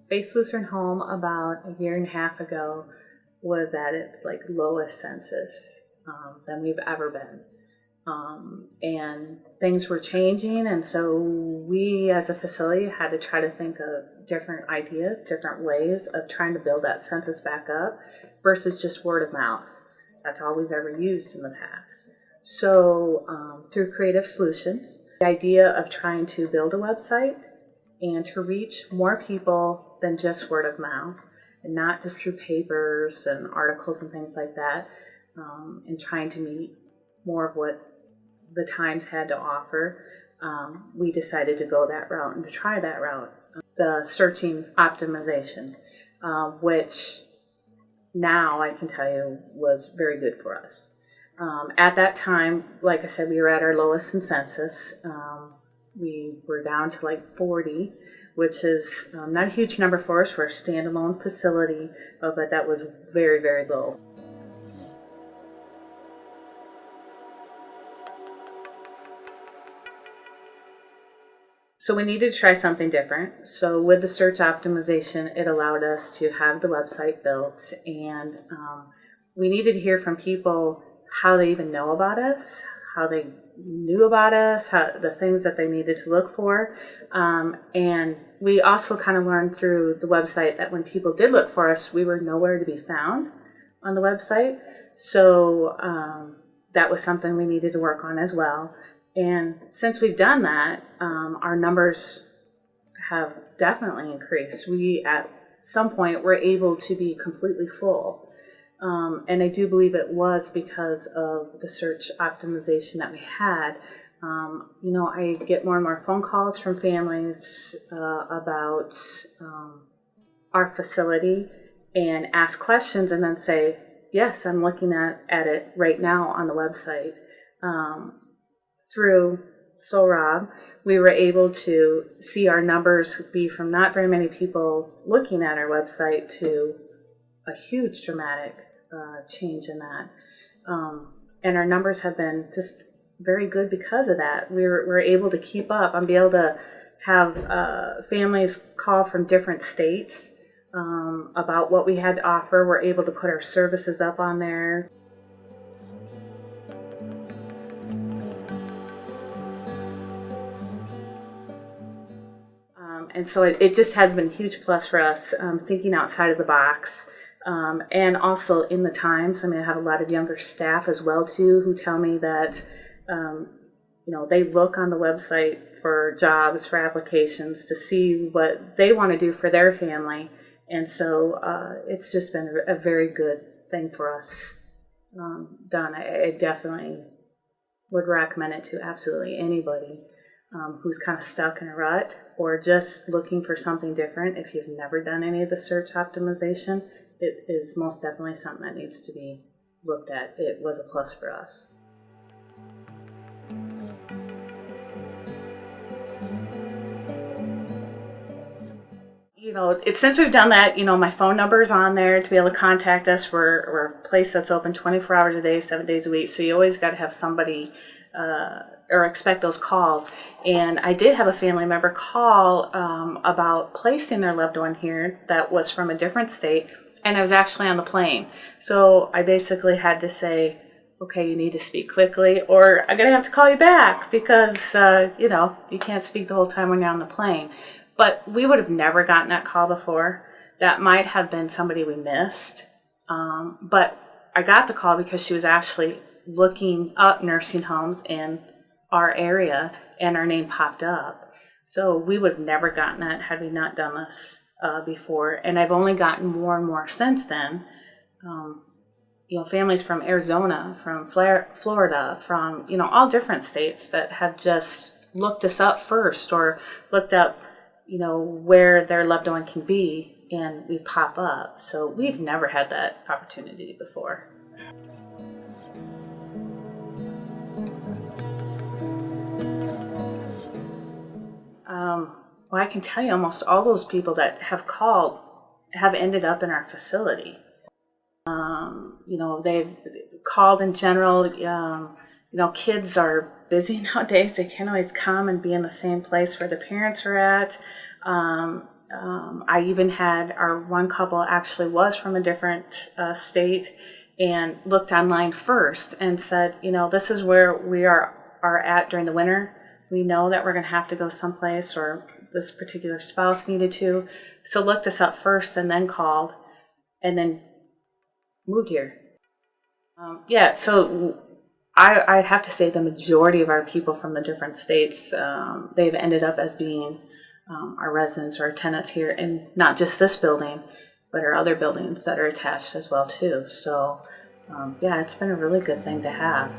Faith Lutheran Home about a year and a half ago was at its lowest census than we've ever been. And things were changing, and so we as a facility had to try to think of different ideas, different ways of trying to build that census back up versus just word of mouth. That's all we've ever used in the past. So through Creative Solutions, the idea of trying to build a website and to reach more people than just word of mouth, and not just through papers and articles and things like that, and trying to meet more of what the times had to offer, we decided to go that route and to try that route. The searching optimization, which now I can tell you was very good for us. At that time, like I said, we were at our lowest in census. We were down to 40, which is not a huge number for us. We're a standalone facility, but that was very, very low. So we needed to try something different. So with the search optimization, it allowed us to have the website built, and we needed to hear from people how they even know about us, how they knew about us, the things that they needed to look for. And we also kind of learned through the website that when people did look for us, we were nowhere to be found on the website. So that was something we needed to work on as well. And since we've done that, our numbers have definitely increased. We, at some point, were able to be completely full. And I do believe it was because of the search optimization that we had. I get more and more phone calls from families about our facility and ask questions and then say, yes, I'm looking at it right now on the website. Through SORAB, we were able to see our numbers be from not very many people looking at our website to a huge dramatic change in that. And our numbers have been just very good because of that. We're able to keep up and be able to have families call from different states about what we had to offer. We're able to put our services up on there. And so it just has been a huge plus for us, thinking outside of the box. And also in the times, I have a lot of younger staff as well, too, who tell me that, they look on the website for jobs, for applications, to see what they want to do for their family. And so it's just been a very good thing for us done. I definitely would recommend it to absolutely anybody who's kind of stuck in a rut or just looking for something different. If you've never done any of the search optimization, it is most definitely something that needs to be looked at. It was a plus for us. Since we've done that, my phone number is on there to be able to contact us. We're a place that's open 24 hours a day, 7 days a week. So you always got to have somebody or expect those calls. And I did have a family member call about placing their loved one here that was from a different state, and I was actually on the plane. So I basically had to say, okay, you need to speak quickly, or I'm going to have to call you back because, you can't speak the whole time when you're on the plane. But we would have never gotten that call before. That might have been somebody we missed. But I got the call because she was actually looking up nursing homes in our area, and our name popped up. So we would have never gotten that had we not done this before. And I've only gotten more and more since then. Families from Arizona, from Florida, from, all different states that have just looked us up first or looked up, where their loved one can be, and we pop up. So we've never had that opportunity before. Well, I can tell you almost all those people that have called have ended up in our facility. They've called in general. Kids are busy nowadays. They can't always come and be in the same place where the parents are at. I even had our one couple actually was from a different state and looked online first and said, this is where we are at during the winter. We know that we're going to have to go someplace, or this particular spouse needed to. So looked us up first and then called and then moved here. So I have to say the majority of our people from the different states, they've ended up as being our residents or our tenants here, and not just this building, but our other buildings that are attached as well too. So it's been a really good thing to have.